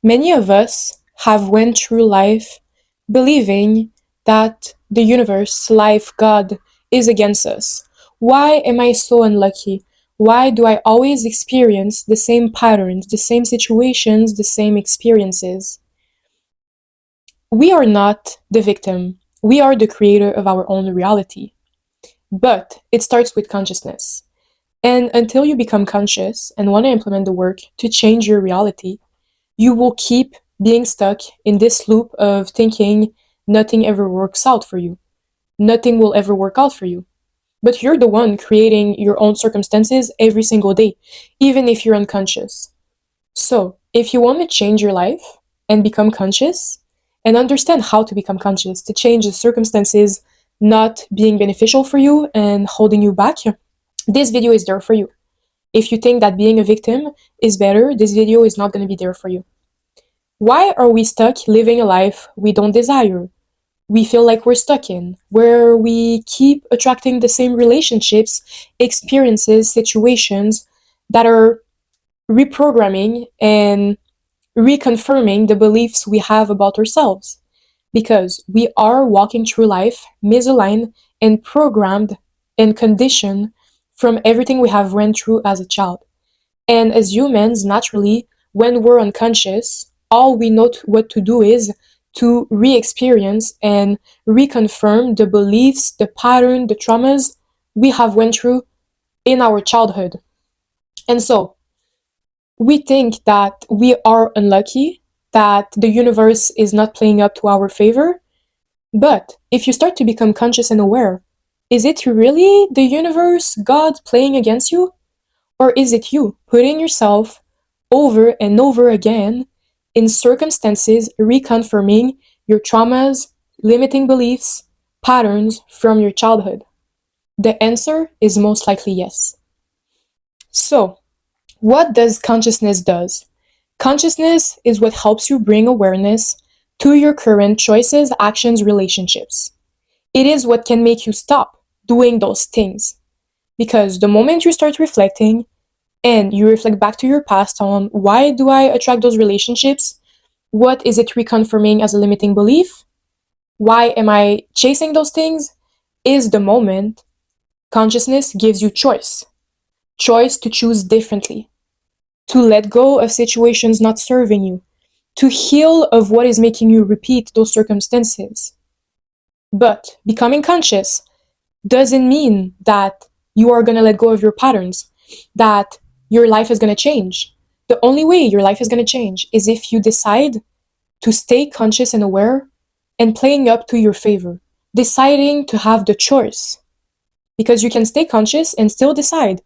Many of us have went through life believing that the universe, life, God is against us. Why am I so unlucky? Why do I always experience the same patterns, the same situations, the same experiences? We are not the victim. We are the creator of our own reality. But it starts with consciousness. And until you become conscious and want to implement the work to change your reality, you will keep being stuck in this loop of thinking nothing ever works out for you. Nothing will ever work out for you. But you're the one creating your own circumstances every single day, even if you're unconscious. So, if you want to change your life and become conscious and understand how to become conscious, to change the circumstances not being beneficial for you and holding you back, this video is there for you. If you think that being a victim is better, this video is not going to be there for you. Why are we stuck living a life we don't desire? We feel like we're stuck in, where we keep attracting the same relationships, experiences, situations that are reprogramming and reconfirming the beliefs we have about ourselves. Because we are walking through life misaligned and programmed and conditioned from everything we have went through as a child. And as humans, naturally, when we're unconscious, all we know what to do is to re-experience and reconfirm the beliefs, the pattern, the traumas we have went through in our childhood. And so we think that we are unlucky, that the universe is not playing up to our favor. But if you start to become conscious and aware, is it really the universe, God playing against you? Or is it you putting yourself over and over again in circumstances reconfirming your traumas, limiting beliefs, patterns from your childhood? The answer is most likely yes. So, what does consciousness does? Consciousness is what helps you bring awareness to your current choices, actions, relationships. It is what can make you stop doing those things. Because the moment you start reflecting and you reflect back to your past on why do I attract those relationships? What is it reconfirming as a limiting belief? Why am I chasing those things? Is the moment consciousness gives you choice. Choice to choose differently, to let go of situations not serving you, to heal of what is making you repeat those circumstances. But becoming conscious doesn't mean that you are going to let go of your patterns, that your life is going to change. The only way your life is going to change is if you decide to stay conscious and aware and playing up to your favor, deciding to have the choice. Because you can stay conscious and still decide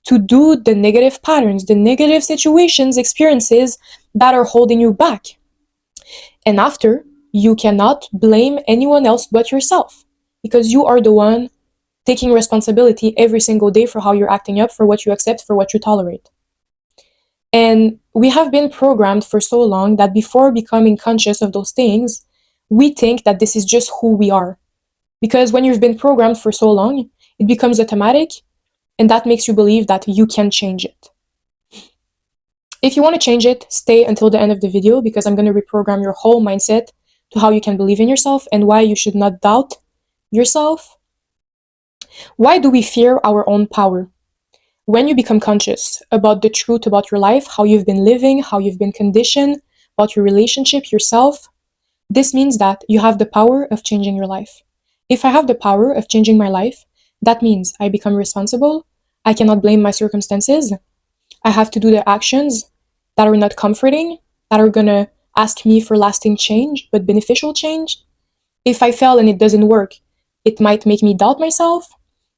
to do the negative patterns, the negative situations, experiences that are holding you back. And after, you cannot blame anyone else but yourself because you are the one taking responsibility every single day for how you're acting up, for what you accept, for what you tolerate. And we have been programmed for so long that before becoming conscious of those things, we think that this is just who we are. Because when you've been programmed for so long, it becomes automatic, and that makes you believe that you can change it. If you want to change it, stay until the end of the video because I'm going to reprogram your whole mindset to how you can believe in yourself and why you should not doubt yourself. Why do we fear our own power? When you become conscious about the truth about your life, how you've been living, how you've been conditioned, about your relationship, yourself, this means that you have the power of changing your life. If I have the power of changing my life, that means I become responsible. I cannot blame my circumstances. I have to do the actions that are not comforting, that are gonna ask me for lasting change, but beneficial change. If I fail and it doesn't work, it might make me doubt myself.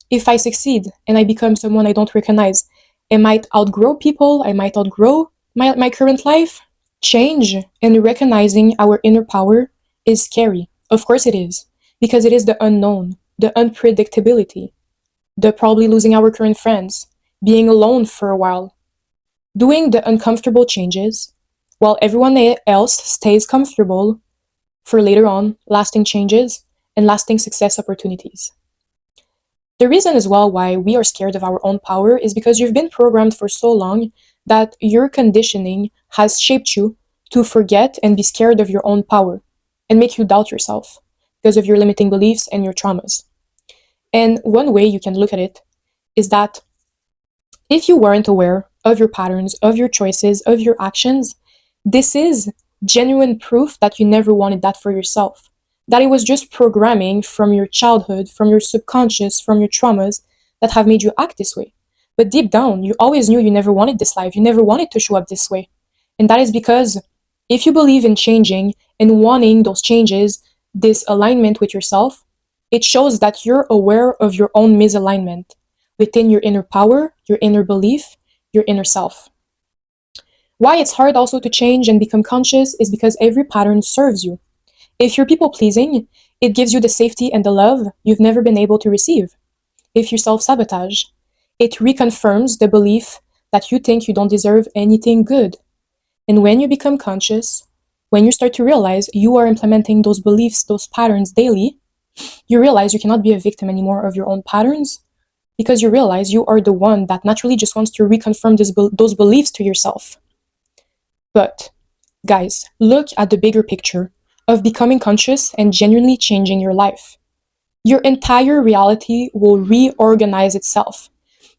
If I succeed and I become someone I don't recognize, I might outgrow people, I might outgrow my current life. Change and recognizing our inner power is scary. Of course it is, because it is the unknown, the unpredictability, the probably losing our current friends, being alone for a while, doing the uncomfortable changes while everyone else stays comfortable for later on lasting changes and lasting success opportunities. The reason as well why we are scared of our own power is because you've been programmed for so long that your conditioning has shaped you to forget and be scared of your own power and make you doubt yourself because of your limiting beliefs and your traumas. And one way you can look at it is that if you weren't aware of your patterns, of your choices, of your actions, this is genuine proof that you never wanted that for yourself. That it was just programming from your childhood, from your subconscious, from your traumas that have made you act this way. But deep down, you always knew you never wanted this life. You never wanted to show up this way. And that is because if you believe in changing and wanting those changes, this alignment with yourself, it shows that you're aware of your own misalignment within your inner power, your inner belief, your inner self. Why it's hard also to change and become conscious is because every pattern serves you. If you're people pleasing, it gives you the safety and the love you've never been able to receive. If you self sabotage, it reconfirms the belief that you think you don't deserve anything good. And when you become conscious, when you start to realize you are implementing those beliefs, those patterns daily, you realize you cannot be a victim anymore of your own patterns because you realize you are the one that naturally just wants to reconfirm those beliefs to yourself. But, guys, look at the bigger picture of becoming conscious and genuinely changing your life. Your entire reality will reorganize itself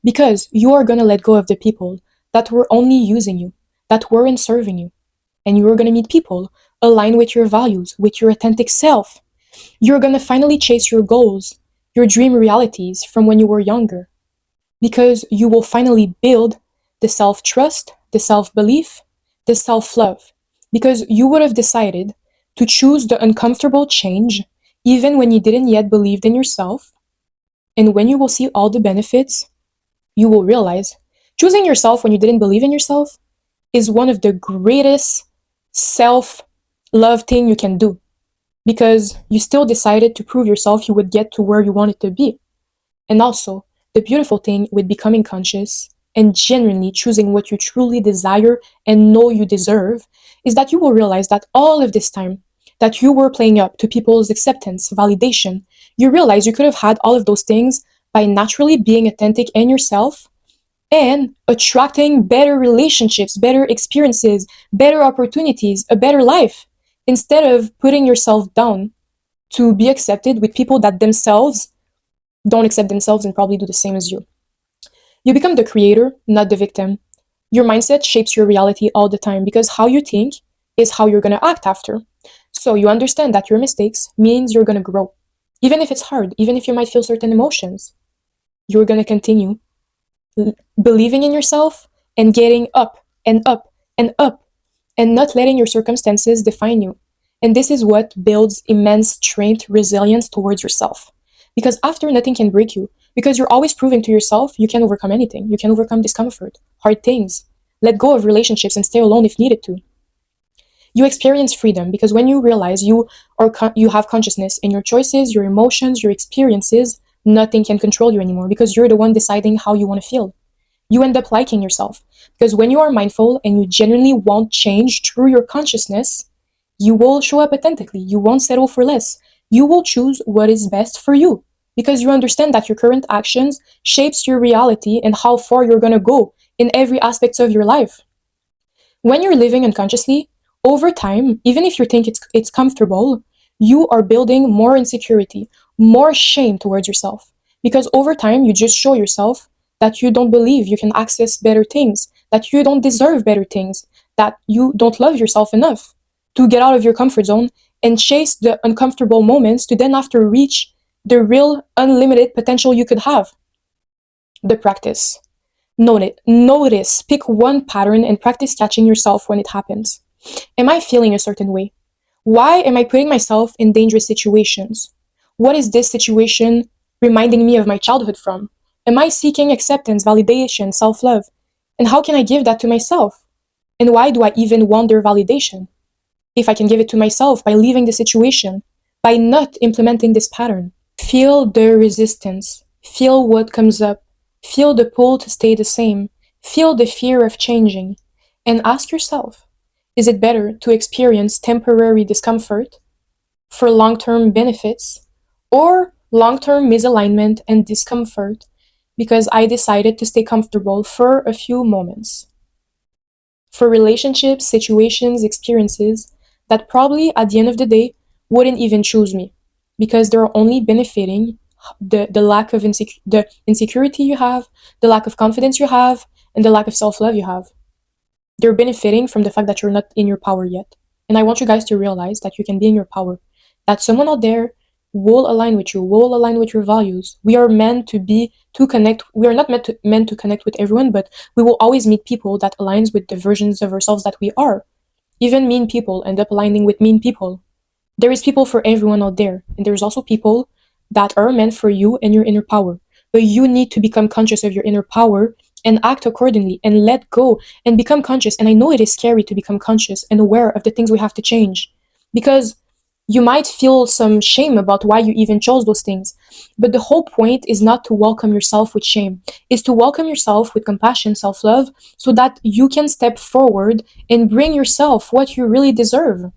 because you are going to let go of the people that were only using you, that weren't serving you. And you are going to meet people aligned with your values, with your authentic self. You're going to finally chase your goals, your dream realities from when you were younger. Because you will finally build the self-trust, the self-belief, the self-love. Because you would have decided to choose the uncomfortable change even when you didn't yet believe in yourself. And when you will see all the benefits, you will realize choosing yourself when you didn't believe in yourself is one of the greatest self-love thing you can do because you still decided to prove yourself you would get to where you wanted to be. And also, the beautiful thing with becoming conscious and genuinely choosing what you truly desire and know you deserve is that you will realize that all of this time that you were playing up to people's acceptance, validation, you realize you could have had all of those things by naturally being authentic in yourself and attracting better relationships, better experiences, better opportunities, a better life, instead of putting yourself down to be accepted with people that themselves don't accept themselves and probably do the same as you. You become the creator, not the victim. Your mindset shapes your reality all the time because how you think is how you're going to act after. So you understand that your mistakes means you're going to grow. Even if it's hard, even if you might feel certain emotions, you're going to continue believing in yourself and getting up and up and up and not letting your circumstances define you. And this is what builds immense strength, resilience towards yourself. Because after, nothing can break you. Because you're always proving to yourself you can overcome anything. You can overcome discomfort, hard things, let go of relationships and stay alone if needed to. You experience freedom because when you realize you have consciousness in your choices, your emotions, your experiences, nothing can control you anymore because you're the one deciding how you want to feel. You end up liking yourself because when you are mindful and you genuinely want change through your consciousness, you will show up authentically. You won't settle for less. You will choose what is best for you because you understand that your current actions shapes your reality and how far you're going to go in every aspect of your life. When you're living unconsciously, over time, even if you think it's comfortable, you are building more insecurity, more shame towards yourself. Because over time, you just show yourself that you don't believe you can access better things, that you don't deserve better things, that you don't love yourself enough to get out of your comfort zone and chase the uncomfortable moments to then after reach the real unlimited potential you could have. The practice. Notice, pick one pattern and practice catching yourself when it happens. Am I feeling a certain way? Why am I putting myself in dangerous situations? What is this situation reminding me of my childhood from? Am I seeking acceptance, validation, self-love? And how can I give that to myself? And why do I even want their validation? If I can give it to myself by leaving the situation, by not implementing this pattern. Feel the resistance. Feel what comes up. Feel the pull to stay the same. Feel the fear of changing. And ask yourself, is it better to experience temporary discomfort for long-term benefits or long-term misalignment and discomfort because I decided to stay comfortable for a few moments? for relationships, situations, experiences that probably at the end of the day wouldn't even choose me because they're only benefiting the lack of the insecurity you have, the lack of confidence you have, and the lack of self-love you have. They're benefiting from the fact that you're not in your power yet. And I want you guys to realize that you can be in your power, that someone out there will align with you, will align with your values. We are meant to be to connect. We are not meant to connect with everyone, but we will always meet people that aligns with the versions of ourselves that we are. Even mean people end up aligning with mean people. There is people for everyone out there, and there's also people that are meant for you and your inner power. But you need to become conscious of your inner power and act accordingly and let go and become conscious. And I know it is scary to become conscious and aware of the things we have to change because you might feel some shame about why you even chose those things. But the whole point is not to welcome yourself with shame, is to welcome yourself with compassion, self-love, so that you can step forward and bring yourself what you really deserve.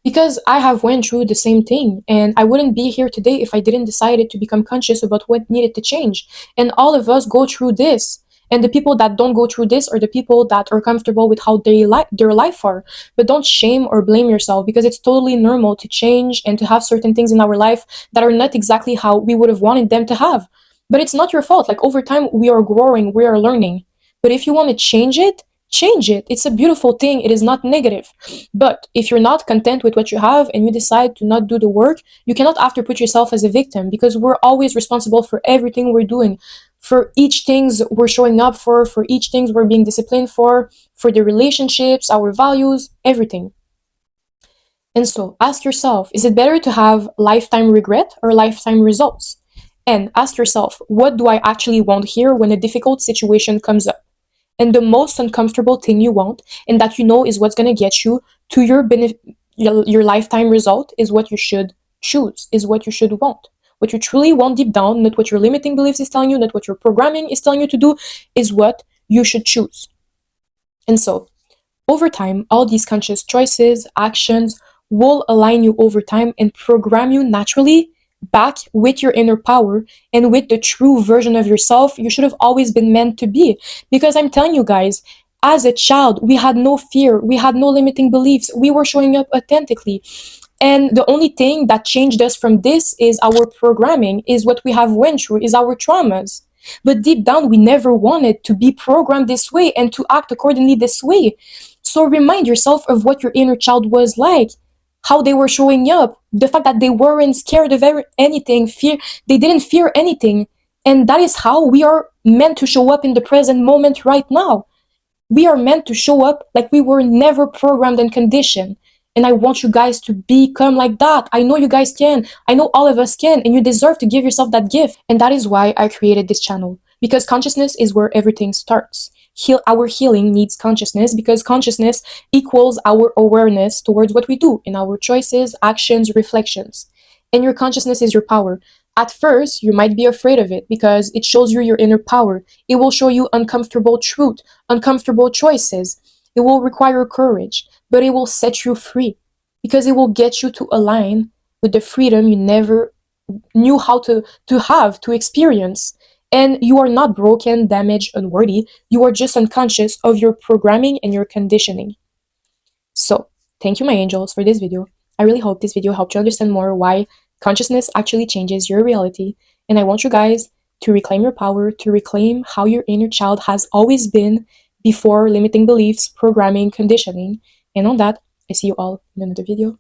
Because I have went through the same thing and I wouldn't be here today if I didn't decide to become conscious about what needed to change. And all of us go through this. And the people that don't go through this are the people that are comfortable with how their life are. But don't shame or blame yourself because it's totally normal to change and to have certain things in our life that are not exactly how we would have wanted them to have. But it's not your fault. Like over time, we are growing, we are learning. But if you want to change it, change it. It's a beautiful thing. It is not negative. But if you're not content with what you have and you decide to not do the work, you cannot after put yourself as a victim because we're always responsible for everything we're doing, for each things we're showing up for each things we're being disciplined for the relationships, our values, everything. And so ask yourself, is it better to have lifetime regret or lifetime results? And ask yourself, what do I actually want here when a difficult situation comes up? And the most uncomfortable thing you want and that you know is what's going to get you to your lifetime result is what you should choose, is what you should want. What you truly want deep down, not what your limiting beliefs is telling you, not what your programming is telling you to do, is what you should choose. And so over time, all these conscious choices, actions will align you over time and program you naturally back with your inner power and with the true version of yourself you should have always been meant to be. Because I'm telling you guys, as a child, we had no fear, we had no limiting beliefs, we were showing up authentically. And the only thing that changed us from this is our programming, is what we have went through, is our traumas. But deep down, we never wanted to be programmed this way and to act accordingly this way. So remind yourself of what your inner child was like, how they were showing up, the fact that they weren't scared of anything, they didn't fear anything. And that is how we are meant to show up in the present moment right now. We are meant to show up like we were never programmed and conditioned. And I want you guys to become like that. I know you guys can. I know all of us can. And you deserve to give yourself that gift. And that is why I created this channel. Because consciousness is where everything starts. Our healing needs consciousness because consciousness equals our awareness towards what we do in our choices, actions, reflections. And your consciousness is your power. At first, you might be afraid of it because it shows you your inner power. It will show you uncomfortable truth, uncomfortable choices. It will require courage, but it will set you free because it will get you to align with the freedom you never knew how to experience. And you are not broken, damaged, unworthy. You are just unconscious of your programming and your conditioning. So, thank you, my angels, for this video. I really hope this video helped you understand more why consciousness actually changes your reality. And I want you guys to reclaim your power, to reclaim how your inner child has always been before limiting beliefs, programming, conditioning. And on that, I see you all in another video.